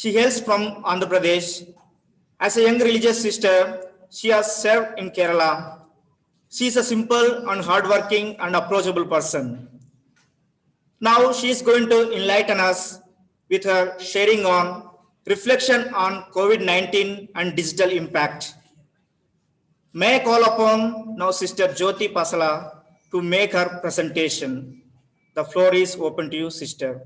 She hails from Andhra Pradesh. As a young religious sister, she has served in Kerala. She is a simple and hardworking and approachable person. Now she is going to enlighten us with her sharing on reflection on COVID-19 and digital impact. May I call upon now Sister Jyoti Pasala to make her presentation. The floor is open to you, Sister.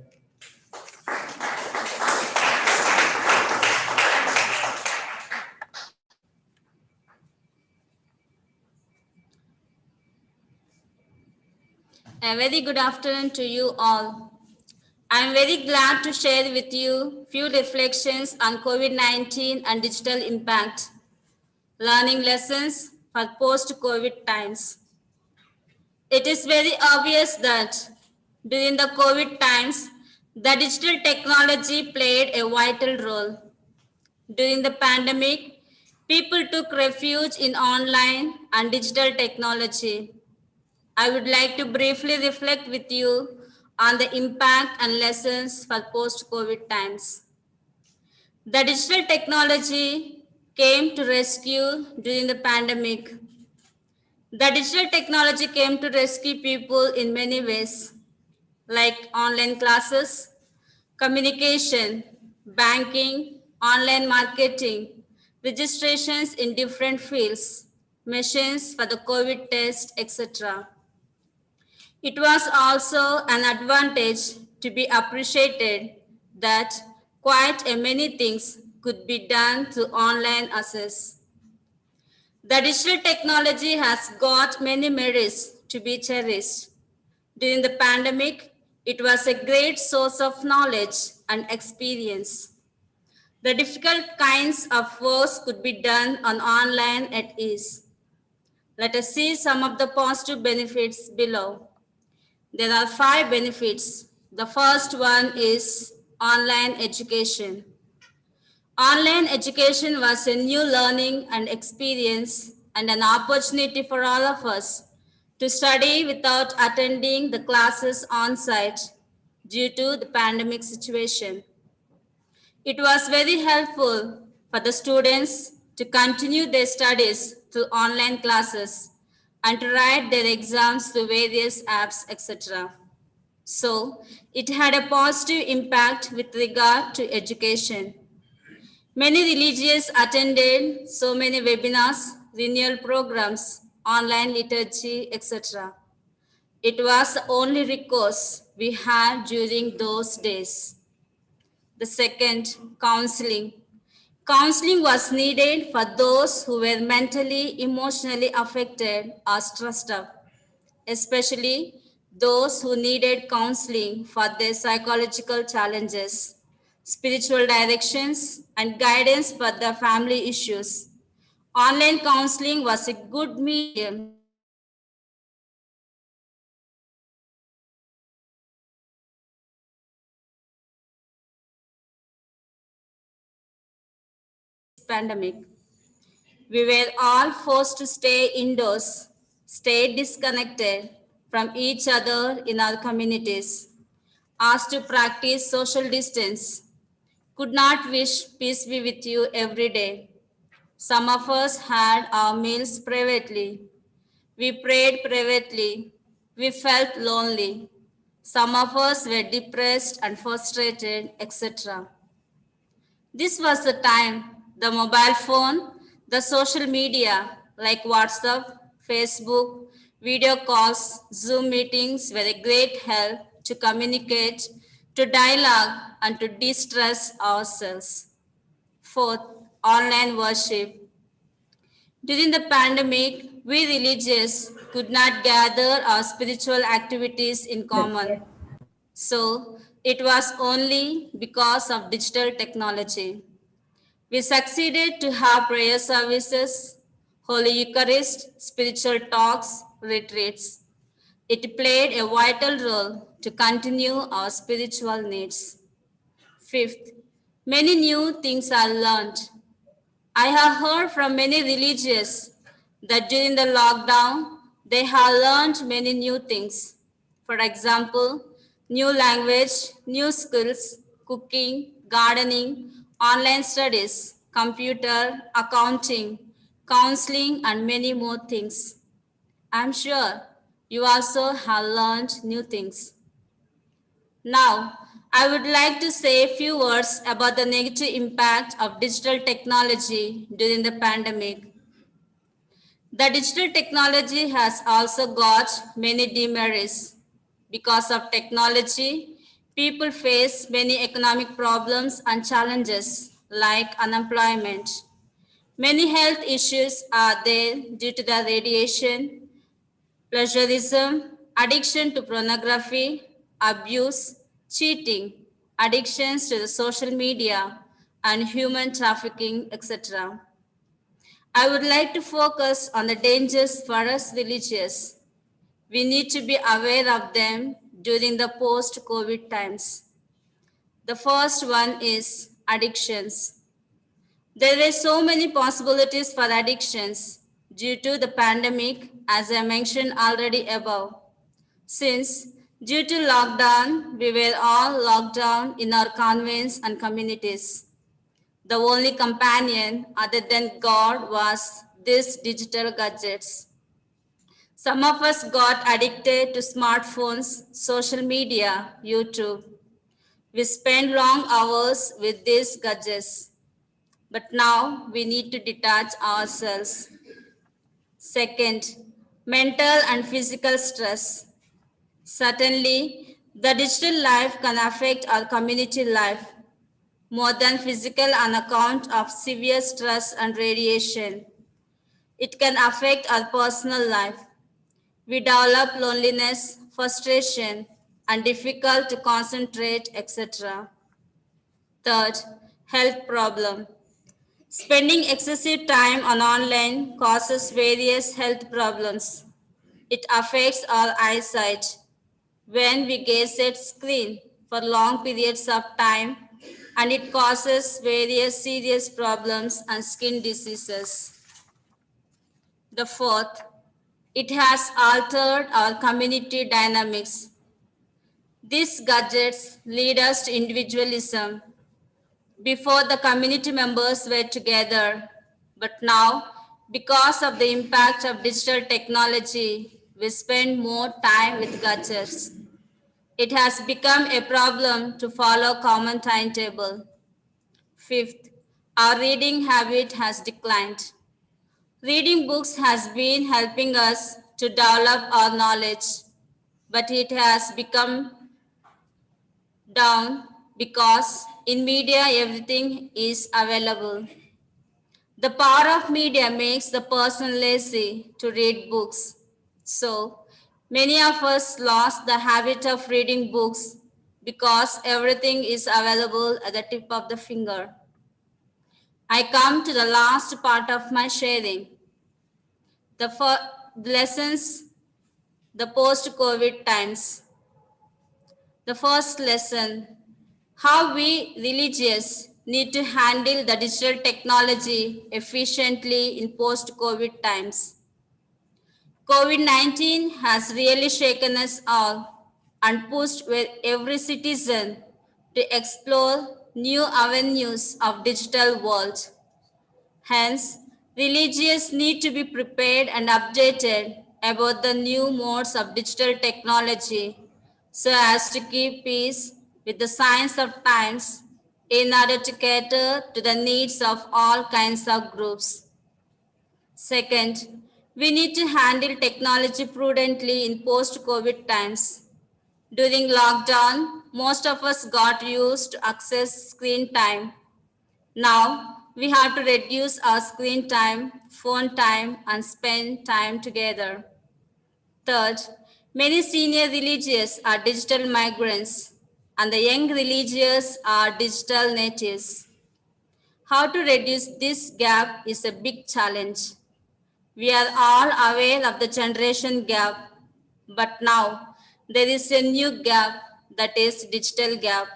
A very good afternoon to you all. I am very glad to share with you few reflections on COVID-19 and digital impact, learning lessons for post-COVID times. It is very obvious that during the COVID times, the digital technology played a vital role. During the pandemic, people took refuge in online and digital technology. I would like to briefly reflect with you on the impact and lessons for post-COVID times. The digital technology came to rescue during the pandemic. The digital technology came to rescue people in many ways, like online classes, communication, banking, online marketing, registrations in different fields, machines for the COVID test, etc. It was also an advantage to be appreciated that quite a many things could be done through online access. The digital technology has got many merits to be cherished. During the pandemic, it was a great source of knowledge and experience. The difficult kinds of works could be done on online at ease. Let us see some of the positive benefits below. There are 5 benefits. The first one is online education. Online education was a new learning and experience and an opportunity for all of us to study without attending the classes on site due to the pandemic situation. It was very helpful for the students to continue their studies through online classes and to write their exams through various apps, etc. So it had a positive impact with regard to education. Many religious attended so many webinars, renewal programs, online liturgy, etc. It was the only recourse we had during those days. The second, counseling. Counseling was needed for those who were mentally, emotionally affected or stressed up, especially those who needed counseling for their psychological challenges, spiritual directions, and guidance for their family issues. Online counseling was a good medium pandemic. We were all forced to stay indoors, stay disconnected from each other in our communities, asked to practice social distance, could not wish peace be with you every day. Some of us had our meals privately. We prayed privately. We felt lonely. Some of us were depressed and frustrated, etc. This was the time the mobile phone, the social media like WhatsApp, Facebook, video calls, Zoom meetings were a great help to communicate, to dialogue, and to de-stress ourselves. Fourth, online worship. During the pandemic, we religious could not gather our spiritual activities in common. So it was only because of digital technology. We succeeded to have prayer services, Holy Eucharist, spiritual talks, retreats. It played a vital role to continue our spiritual needs. Fifth, many new things are learned. I have heard from many religious that during the lockdown, they have learned many new things. For example, new language, new skills, cooking, gardening, online studies, computer, accounting, counseling, and many more things. I'm sure you also have learned new things. Now, I would like to say a few words about the negative impact of digital technology during the pandemic. The digital technology has also got many demerits. Because of technology, people face many economic problems and challenges like unemployment. Many health issues are there due to the radiation, pleasureism, addiction to pornography, abuse, cheating, addictions to the social media, and human trafficking, etc. I would like to focus on the dangers for us religious. We need to be aware of them during the post-COVID times. The first one is addictions. There were so many possibilities for addictions due to the pandemic, as I mentioned already above. Since due to lockdown, we were all locked down in our convents and communities. The only companion other than God was these digital gadgets. Some of us got addicted to smartphones, social media, YouTube. We spend long hours with these gadgets, but now we need to detach ourselves. Second, mental and physical stress. Certainly, the digital life can affect our community life more than physical on account of severe stress and radiation. It can affect our personal life. We develop loneliness, frustration, and difficult to concentrate, etc. Third, health problem. Spending excessive time on online causes various health problems. It affects our eyesight. When we gaze at screen for long periods of time, and it causes various serious problems and skin diseases. The fourth, it has altered our community dynamics. These gadgets lead us to individualism. Before, the community members were together, but now, because of the impact of digital technology, we spend more time with gadgets. It has become a problem to follow common timetable. Fifth, our reading habit has declined. Reading books has been helping us to develop our knowledge, but it has become down because in media everything is available. The power of media makes the person lazy to read books. So many of us lost the habit of reading books because everything is available at the tip of the finger. I come to the last part of my sharing. The lessons, the post-COVID times. The first lesson, how we religious need to handle the digital technology efficiently in post-COVID times. COVID-19 has really shaken us all and pushed every citizen to explore new avenues of digital world. Hence, religious need to be prepared and updated about the new modes of digital technology so as to keep pace with the signs of times in order to cater to the needs of all kinds of groups. Second, we need to handle technology prudently in post-COVID times. During lockdown, most of us got used to access screen time. Now, we have to reduce our screen time, phone time, and spend time together. Third, many senior religious are digital migrants, and the young religious are digital natives. How to reduce this gap is a big challenge. We are all aware of the generation gap, but now there is a new gap, that is digital gap.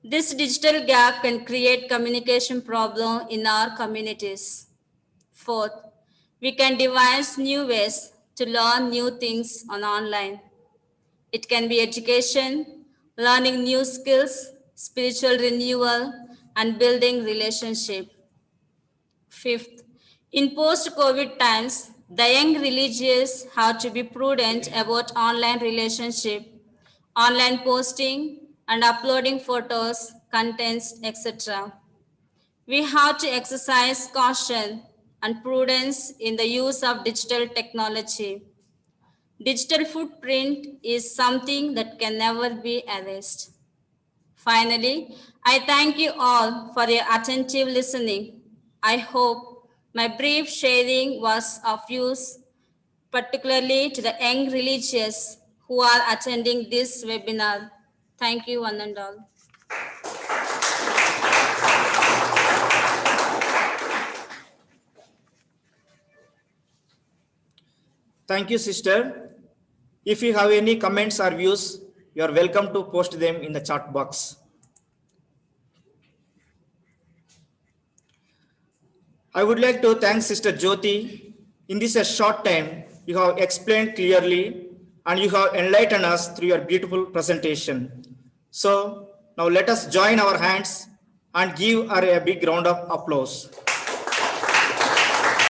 This digital gap can create communication problem in our communities. Fourth, we can devise new ways to learn new things on online. It can be education, learning new skills, spiritual renewal, and building relationship. Fifth, in post-COVID times, the young religious have to be prudent about online relationship, online posting, and uploading photos, contents, etc. We have to exercise caution and prudence in the use of digital technology. Digital footprint is something that can never be erased. Finally, I thank you all for your attentive listening. I hope my brief sharing was of use, particularly to the young religious who are attending this webinar. Thank you, one and all. Thank you, sister. If you have any comments or views, you are welcome to post them in the chat box. I would like to thank Sister Jyoti. In this short time, you have explained clearly and you have enlightened us through your beautiful presentation. So now let us join our hands and give her a big round of applause.